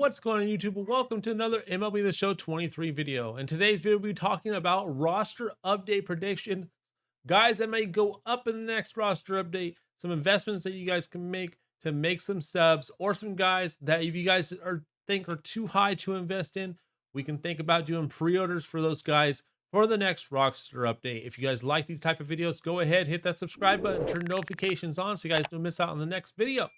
What's going on YouTube? Welcome to another MLB The Show 23 video. In today's video, we'll be talking about roster update prediction, guys that may go up in the next roster update, some investments that you guys can make to make some stubs, or some guys that if you guys think are too high to invest in, we can think about doing pre-orders for those guys for the next roster update. If you guys like these type of videos, go ahead, hit that subscribe button, turn notifications on so you guys don't miss out on the next video.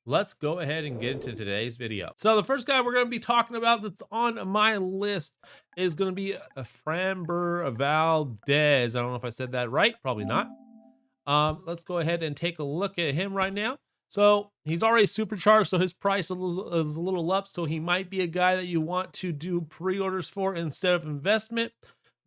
Let's go ahead and get into today's video. So the first guy we're going to be talking about that's on my list is going to be a Framber Valdez. I don't know if I said that right. Probably not. Let's go ahead and take a look at him right now. So he's already supercharged, so his price is a little up. So he might be a guy that you want to do pre-orders for instead of investment.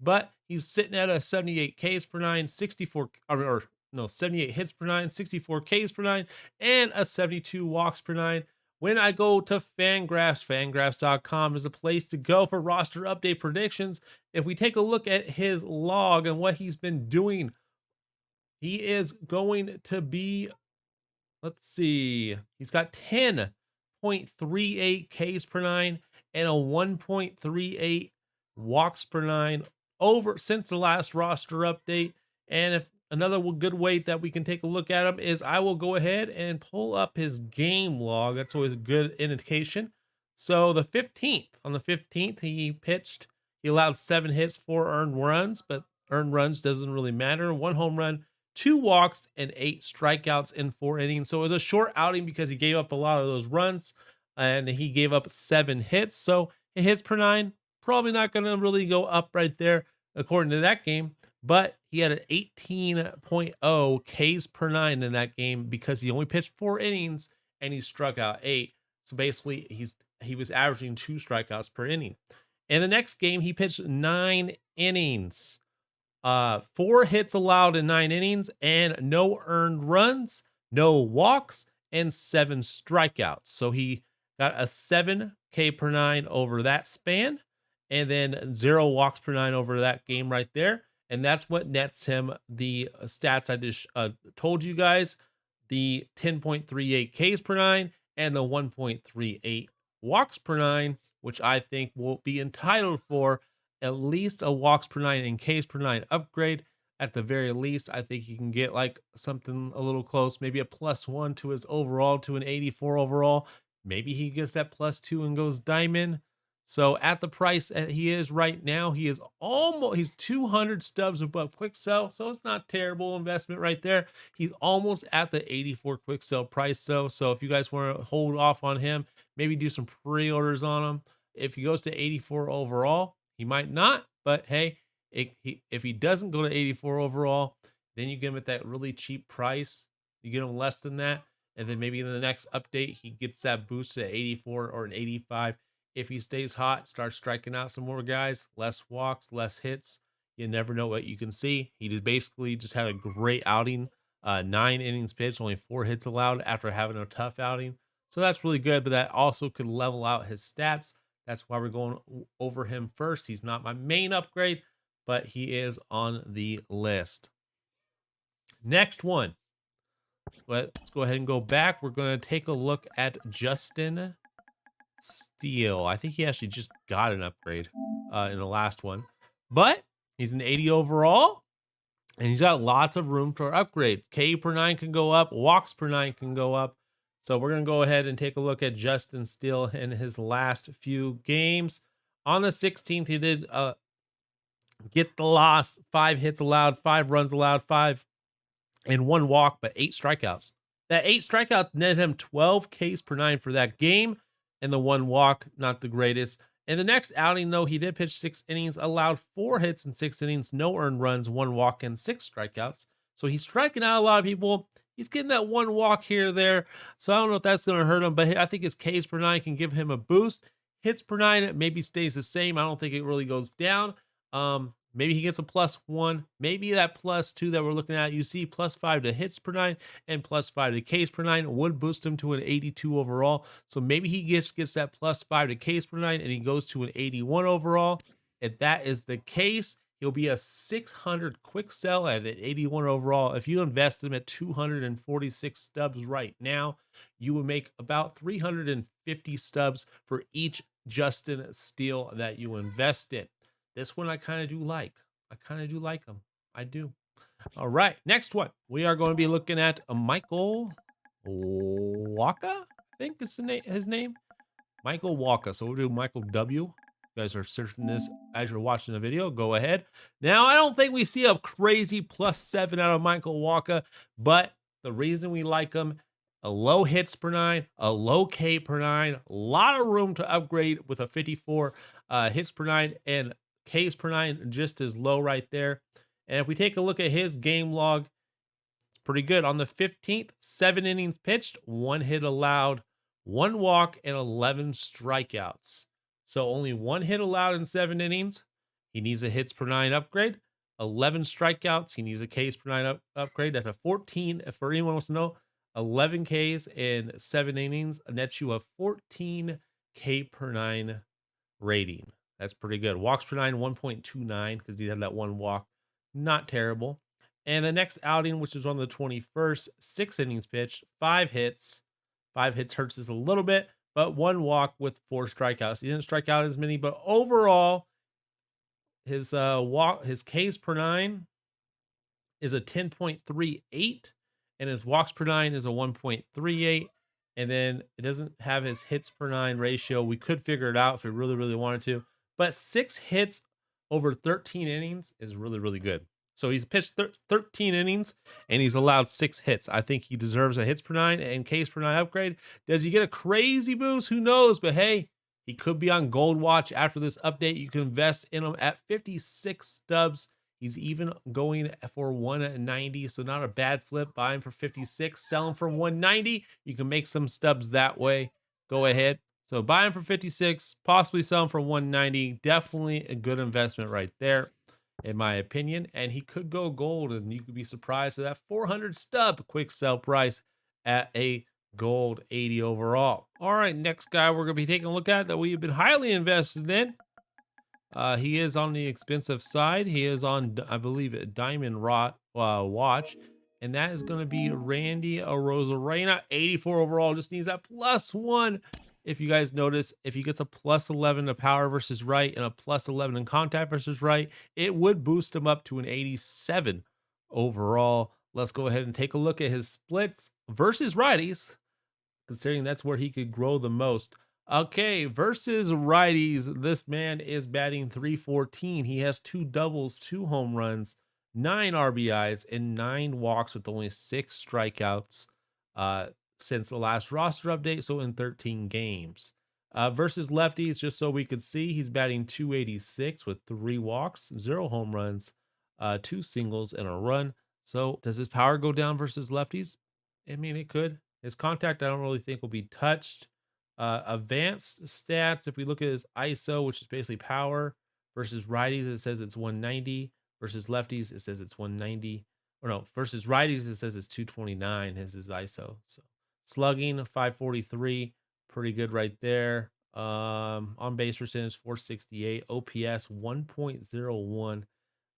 But he's sitting at a 78 Ks per 9, 78 hits per 9, 64 Ks per 9, and a 72 walks per 9. When I go to Fangraphs, fangraphs.com is a place to go for roster update predictions. If we take a look at his log and what he's been doing, he is going to be, let's see, he's got 10.38 Ks per 9 and a 1.38 walks per 9 over since the last roster update. And if another good way that we can take a look at him is I will go ahead and pull up his game log. That's always a good indication. So the 15th, on the 15th, he pitched, he allowed 7 hits, 4 earned runs, but earned runs doesn't really matter. 1 home run, 2 walks, and 8 strikeouts in 4 innings. So it was a short outing because he gave up a lot of those runs and he gave up 7 hits. So it hits per 9, probably not going to really go up right there according to that game, but he had an 18.0 Ks per 9 in that game because he only pitched 4 innings and he struck out 8. So basically he was averaging 2 strikeouts per inning. In the next game, he pitched 9 innings, 4 hits allowed in 9 innings, and no earned runs, no walks, and 7 strikeouts. So he got a 7 K per 9 over that span, and then 0 walks per 9 over that game right there. And that's what nets him the stats I just told you guys, the 10.38 Ks per 9 and the 1.38 walks per 9, which I think will be entitled for at least a walks per 9 and Ks per 9 upgrade. At the very least, I think he can get like something a little close, maybe a +1 to his overall, to an 84 overall. Maybe he gets that +2 and goes diamond. So at the price that he is right now, he's 200 stubs above quick sell. So it's not terrible investment right there. He's almost at the 84 quick sell price though. So if you guys want to hold off on him, maybe do some pre-orders on him. If he goes to 84 overall, he might not, but hey, if he doesn't go to 84 overall, then you get him at that really cheap price. You get him less than that. And then maybe in the next update, he gets that boost to 84 or an 85. If he stays hot, starts striking out some more guys, less walks, less hits, you never know what you can see. He basically just had a great outing, 9 innings pitched, only 4 hits allowed after having a tough outing. So that's really good, but that also could level out his stats. That's why we're going over him first. He's not my main upgrade, but he is on the list. Next one. Let's go ahead and go back. We're going to take a look at Justin Steele. I think he actually just got an upgrade in the last one, but he's an 80 overall and he's got lots of room for upgrades. K per 9 can go up, walks per 9 can go up. So we're going to go ahead and take a look at Justin Steele in his last few games. On the 16th, he did get the loss, 5 hits allowed, 5 runs allowed, 5 and 1 walk, but 8 strikeouts. That 8 strikeouts netted him 12 Ks per 9 for that game. And the 1 walk, not the greatest. In the next outing, though, he did pitch 6 innings, allowed 4 hits in 6 innings, no earned runs, 1 walk, and 6 strikeouts. So he's striking out a lot of people. He's getting that 1 walk here or there. So I don't know if that's going to hurt him, but I think his Ks per 9 can give him a boost. Hits per 9 maybe stays the same. I don't think it really goes down. Maybe he gets a +1. Maybe that +2 that we're looking at, you see +5 to hits per 9 and +5 to Ks per 9 would boost him to an 82 overall. So maybe he gets that +5 to Ks per 9 and he goes to an 81 overall. If that is the case, he'll be a 600 quick sell at an 81 overall. If you invest him at 246 stubs right now, you will make about $350 50 stubs for each Justin Steele that you invest in. This one I kind of do like. I kind of do like him. I do. All right, next one. We are going to be looking at a Michael Waka, I think is his name. Michael Waka. So we'll do Michael W. You guys are searching this as you're watching the video. Go ahead. Now, I don't think we see a crazy +7 out of Michael Waka, but the reason we like him, a low hits per 9, a low K per 9, a lot of room to upgrade with a 54 hits per 9 and Ks per 9 just as low right there. And if we take a look at his game log, it's pretty good. On the 15th, 7 innings pitched, 1 hit allowed, 1 walk, and 11 strikeouts. So only 1 hit allowed in 7 innings. He needs a hits per 9 upgrade. 11 strikeouts. He needs a Ks per 9 upgrade. That's a 14. For anyone wants to know, 11 Ks in 7 innings nets you a 14 K per 9 rating. That's pretty good. Walks per 9, 1.29 because he had that 1 walk. Not terrible. And the next outing, which is on the 21st, 6 innings pitched, 5 hits. 5 hits hurts us a little bit, but 1 walk with 4 strikeouts. He didn't strike out as many, but overall, his Ks per 9 is a 10.38, and his walks per 9 is a 1.38. And then it doesn't have his hits per 9 ratio. We could figure it out if we really, really wanted to. But 6 hits over 13 innings is really, really good. So he's pitched 13 innings and he's allowed 6 hits. I think he deserves a hits per 9 and Ks per 9 upgrade. Does he get a crazy boost? Who knows? But hey, he could be on Gold Watch after this update. You can invest in him at 56 stubs. He's even going for 190, so not a bad flip. Buy him for 56, sell him for 190. You can make some stubs that way. Go ahead. So buy him for 56, possibly sell him for 190. Definitely a good investment right there, in my opinion. And he could go gold, and you could be surprised at that 400 stub quick sell price at a gold 80 overall. All right, next guy we're going to be taking a look at that we've been highly invested in. He is on the expensive side. He is on, I believe, a diamond watch. And that is going to be Randy Arozarena, 84 overall. Just needs that +1. If you guys notice, if he gets a +11 to power versus right and a +11 in contact versus right, it would boost him up to an 87 overall. Let's go ahead and take a look at his splits versus righties, considering that's where he could grow the most. Okay, versus righties, this man is batting .314. He has 2 doubles, 2 home runs, 9 RBIs, and 9 walks with only 6 strikeouts since the last roster update, so in 13 games. Versus lefties, just so we could see, he's batting .286 with 3 walks, 0 home runs, 2 singles, and a run. So does his power go down versus lefties? I mean, it could. His contact, I don't really think will be touched. Advanced stats, if we look at his ISO, which is basically power, versus righties, it says it's 190. Versus lefties, it says it's 190. Or no, versus righties, it says it's 229 is his ISO. So slugging, 543, pretty good right there. On base percentage, 468. OPS, 1.01.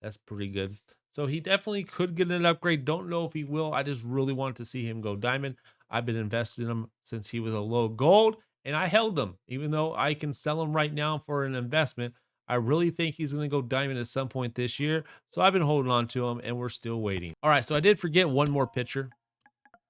That's pretty good. So he definitely could get an upgrade. Don't know if he will. I just really wanted to see him go diamond. I've been invested in him since he was a low gold, and I held him. Even though I can sell him right now for an investment, I really think he's going to go diamond at some point this year. So I've been holding on to him, and we're still waiting. All right, so I did forget one more pitcher,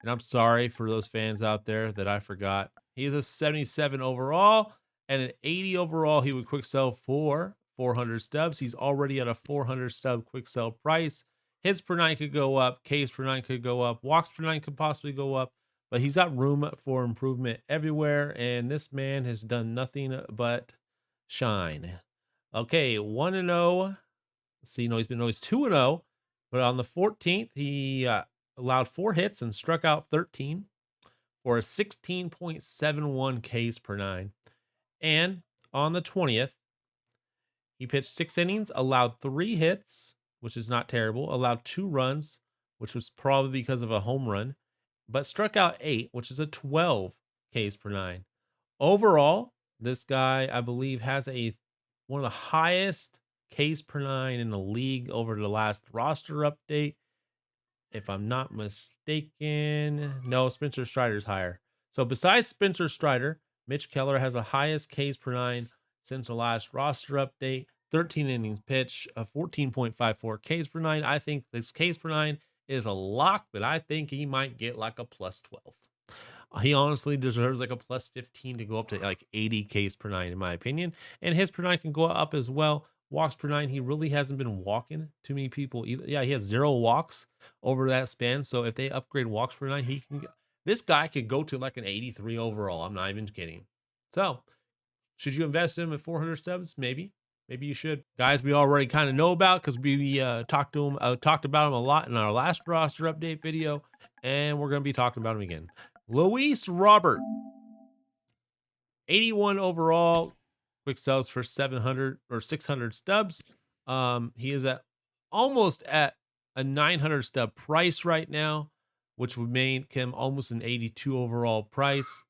and I'm sorry for those fans out there that I forgot. He is a 77 overall, and an 80 overall he would quick sell for 400 stubs. He's already at a 400 stub quick sell price. Hits per 9 could go up. Ks per 9 could go up. Walks per 9 could possibly go up. But he's got room for improvement everywhere. And this man has done nothing but shine. Okay, 1-0. See, no, he's 2-0. But on the 14th, he allowed 4 hits and struck out 13 for a 16.71 Ks per 9. And on the 20th, he pitched 6 innings, allowed 3 hits, which is not terrible, allowed 2 runs, which was probably because of a home run, but struck out 8, which is a 12 Ks per 9. Overall, this guy, I believe, has one of the highest Ks per 9 in the league over the last roster update. If I'm not mistaken, no, Spencer Strider's higher. So besides Spencer Strider, Mitch Keller has the highest Ks per nine since the last roster update. 13 innings pitch, a 14.54 Ks per nine. I think this Ks per nine is a lock, but I think he might get like a plus 12. He honestly deserves like a plus 15 to go up to like 80 Ks per nine, in my opinion. And his per nine can go up as well. Walks per nine, he really hasn't been walking too many people either. Yeah, he has 0 walks over that span. So if they upgrade walks per nine, he can. This guy could go to like an 83 overall. I'm not even kidding. So should you invest in him at 400 stubs? Maybe. Maybe you should. Guys, we already kind of know about because we talked about him a lot in our last roster update video, and we're going to be talking about him again. Luis Robert, 81 overall, quick sells for 700 or 600 stubs. He is at almost at a 900 stub price right now, which would make him almost an 82 overall price.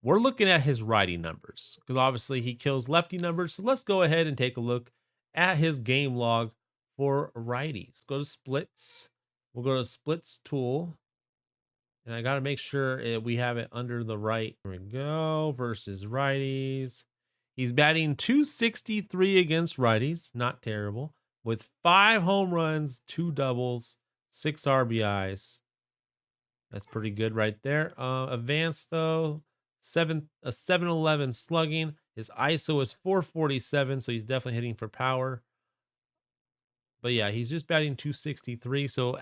We're looking at his righty numbers because obviously he kills lefty numbers. So let's go ahead and take a look at his game log for righties. Go to splits. We'll go to splits tool. And I got to make sure we have it under the right. Here we go. Versus righties. He's batting 263 against righties. Not terrible. With 5 home runs, 2 doubles, 6 RBIs. That's pretty good right there. Advanced though. 711 slugging. His ISO is 447, so he's definitely hitting for power. But yeah, he's just batting 263. So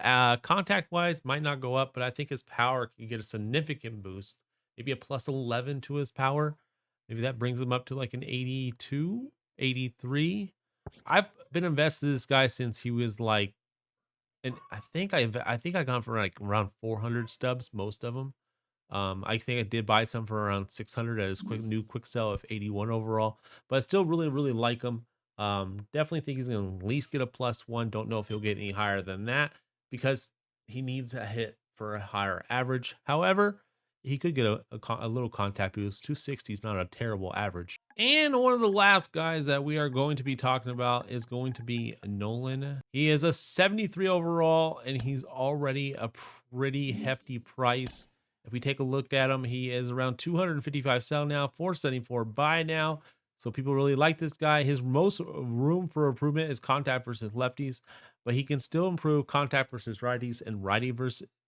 contact wise might not go up, but I think his power can get a significant boost. Maybe a plus 11 to his power. Maybe that brings him up to like an 82, 83. I've been invested in this guy since he was like, and I think I got him for like around 400 stubs, most of them. I think I did buy some for around 600 at his new quick sell of 81 overall, but I still really like him. Definitely think he's going to at least get a +1. Don't know if he'll get any higher than that because he needs a hit for a higher average. However, he could get a little contact boost. 260 is not a terrible average. And one of the last guys that we are going to be talking about is going to be Nolan. He is a 73 overall, and he's already a pretty hefty price. If we take a look at him, he is around 255 sell now, 474 buy now. So people really like this guy. His most room for improvement is contact versus lefties, but he can still improve contact versus righties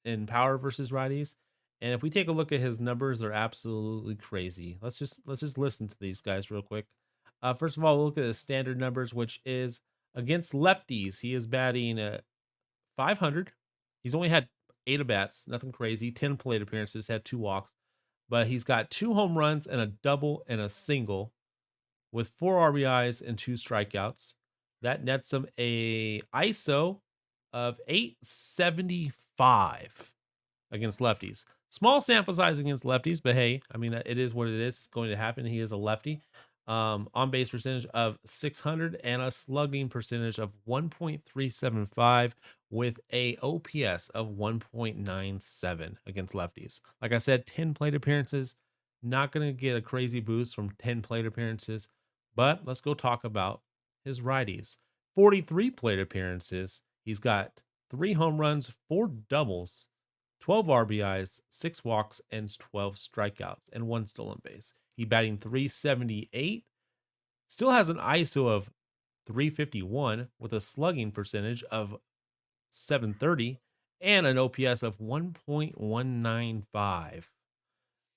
and power versus righties. And if we take a look at his numbers, they're absolutely crazy. Let's just listen to these guys real quick. First of all, we'll look at his standard numbers, which is against lefties. He is batting 500. He's only had 8 at-bats, nothing crazy. 10 plate appearances, had 2 walks, but he's got 2 home runs and a double and a single with 4 RBIs and 2 strikeouts. That nets him a ISO of 875 against lefties. Small sample size against lefties, but hey, I mean, it is what it is. It's going to happen. He is a lefty. On base percentage of 600 and a slugging percentage of 1.375 with a OPS of 1.97 against lefties. Like I said, 10 plate appearances, not going to get a crazy boost from 10 plate appearances, but let's go talk about his righties. 43 plate appearances. He's got 3 home runs, 4 doubles, 12 RBIs, 6 walks, and 12 strikeouts, and 1 stolen base. He batting 378, still has an ISO of 351 with a slugging percentage of 730 and an OPS of 1.195.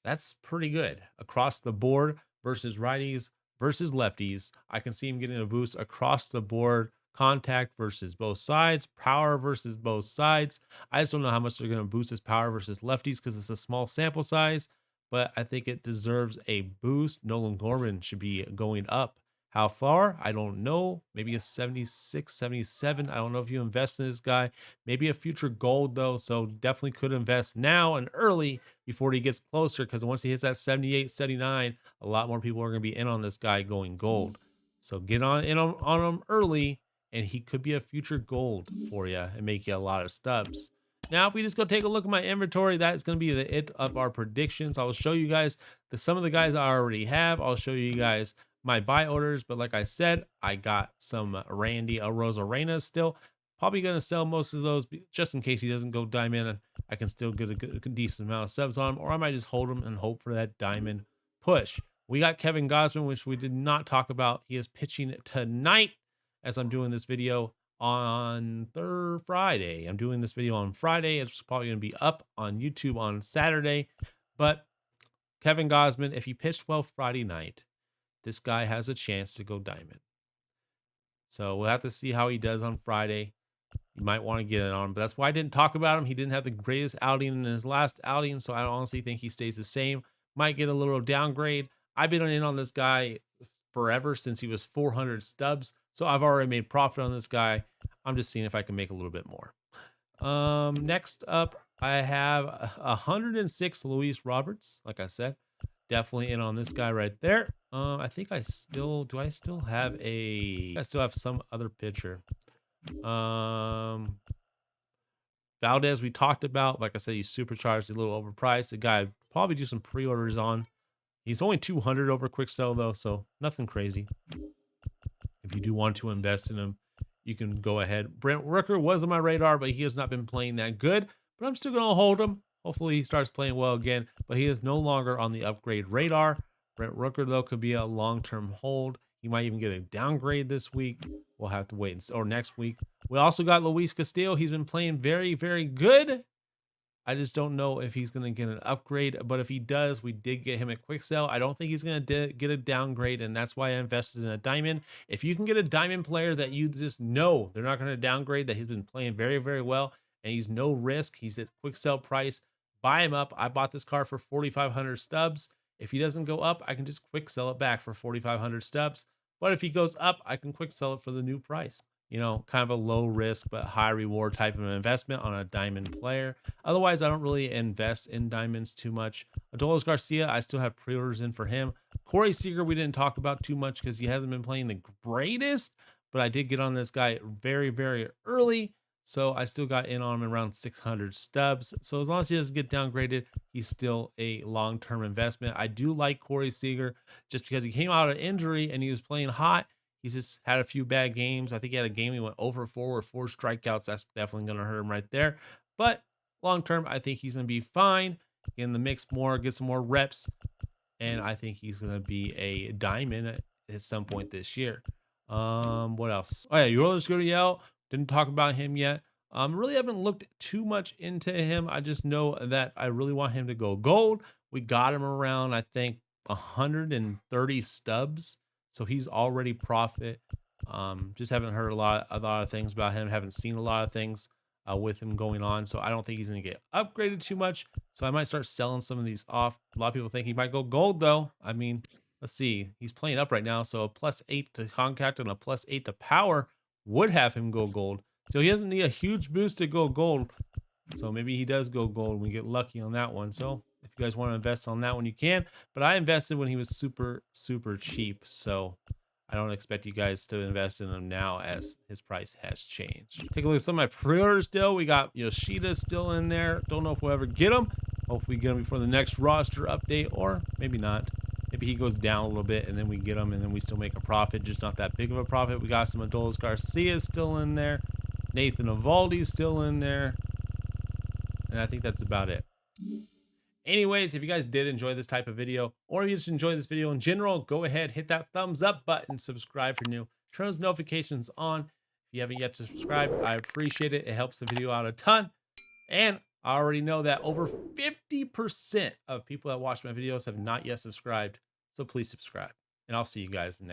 That's pretty good across the board versus righties versus lefties. I can see him getting a boost across the board. Contact versus both sides, power versus both sides. I just don't know how much they're going to boost his power versus lefties because it's a small sample size, but I think it deserves a boost. Nolan Gorman should be going up. How far? I don't know. Maybe a 76, 77. I don't know if you invest in this guy. Maybe a future gold, though. So definitely could invest now and early before he gets closer, because once he hits that 78, 79, a lot more people are going to be in on this guy going gold. So get on him early, and he could be a future gold for you and make you a lot of stubs. Now, if we just go take a look at my inventory, that is going to be the it of our predictions. I will show you guys some of the guys I already have. I'll show you guys my buy orders, but like I said, I got some Randy Arozarena still. Probably going to sell most of those just in case he doesn't go diamond, and I can still get a decent amount of subs on him, or I might just hold him and hope for that diamond push. We got Kevin Gausman, which we did not talk about. He is pitching tonight as I'm doing this video on Friday. I'm doing this video on Friday. It's probably going to be up on YouTube on Saturday. But Kevin Gausman, if he pitched well Friday night, this guy has a chance to go diamond. So we'll have to see how he does on Friday. You might want to get it on him, but that's why I didn't talk about him. He didn't have the greatest outing in his last outing, so I honestly think he stays the same. Might get a little downgrade. I've been in on this guy forever since he was 400 stubs, so I've already made profit on this guy. I'm just seeing if I can make a little bit more. Next up, I have 106 Luis Roberts. Like I said, definitely in on this guy right there. I think I still have some other pitcher. Valdez we talked about. Like I said, he's supercharged, a little overpriced. The guy probably do some pre-orders on. He's only 200 over quick sell though, so nothing crazy. If you do want to invest in him, you can go ahead. Brent Rooker was on my radar, but he has not been playing that good. But I'm still gonna hold him. Hopefully he starts playing well again, but he is no longer on the upgrade radar. Brent Rooker though could be a long-term hold. He might even get a downgrade this week. We'll have to wait or next week. We also got Luis Castillo. He's been playing very, very good. I just don't know if he's going to get an upgrade, but if he does, we did get him at quick sell. I don't think he's going to get a downgrade, and that's why I invested in a diamond. If you can get a diamond player that you just know they're not going to downgrade, that he's been playing very, very well, and he's no risk, he's at quick sell price, buy him up. I bought this car for 4,500 stubs. If he doesn't go up, I can just quick sell it back for 4,500 stubs. But if he goes up, I can quick sell it for the new price. You know, kind of a low risk but high reward type of investment on a diamond player. Otherwise, I don't really invest in diamonds too much. Adolis Garcia, I still have pre-orders in for him. Corey Seager, we didn't talk about too much because he hasn't been playing the greatest, but I did get on this guy very, very early. So I still got in on him around 600 stubs. So as long as he doesn't get downgraded, he's still a long-term investment. I do like Corey Seager just because he came out of injury and he was playing hot. He's just had a few bad games. I think he had a game he went over 4 with 4 strikeouts. That's definitely going to hurt him right there. But long-term, I think he's going to be fine. Get in the mix more, get some more reps. And I think he's going to be a diamond at some point this year. What else? Oh, yeah, Yolis Gurriel. Didn't talk about him yet. Really haven't looked too much into him. I just know that I really want him to go gold. We got him around, I think, 130 stubs. So he's already profit. Just haven't heard a lot of things about him. Haven't seen a lot of things with him going on. So I don't think he's going to get upgraded too much. So I might start selling some of these off. A lot of people think he might go gold though. I mean, let's see. He's playing up right now. So a +8 to contact and a +8 to power would have him go gold. So he doesn't need a huge boost to go gold. So maybe he does go gold. We get lucky on that one. So if you guys want to invest on that one, you can. But I invested when he was super, super cheap. So I don't expect you guys to invest in him now as his price has changed. Take a look at some of my pre-orders still. We got Yoshida still in there. Don't know if we'll ever get him. Hopefully get him before the next roster update, or maybe not. Maybe he goes down a little bit and then we get him and then we still make a profit, just not that big of a profit. We got some Adolis Garcia still in there. Nathan Eovaldi still in there. And I think that's about it. Anyways, if you guys did enjoy this type of video, or if you just enjoy this video in general, go ahead, hit that thumbs up button, subscribe for new. Turn those notifications on. If you haven't yet subscribed, I appreciate it. It helps the video out a ton. And I already know that over 50% of people that watch my videos have not yet subscribed. So please subscribe. And I'll see you guys next.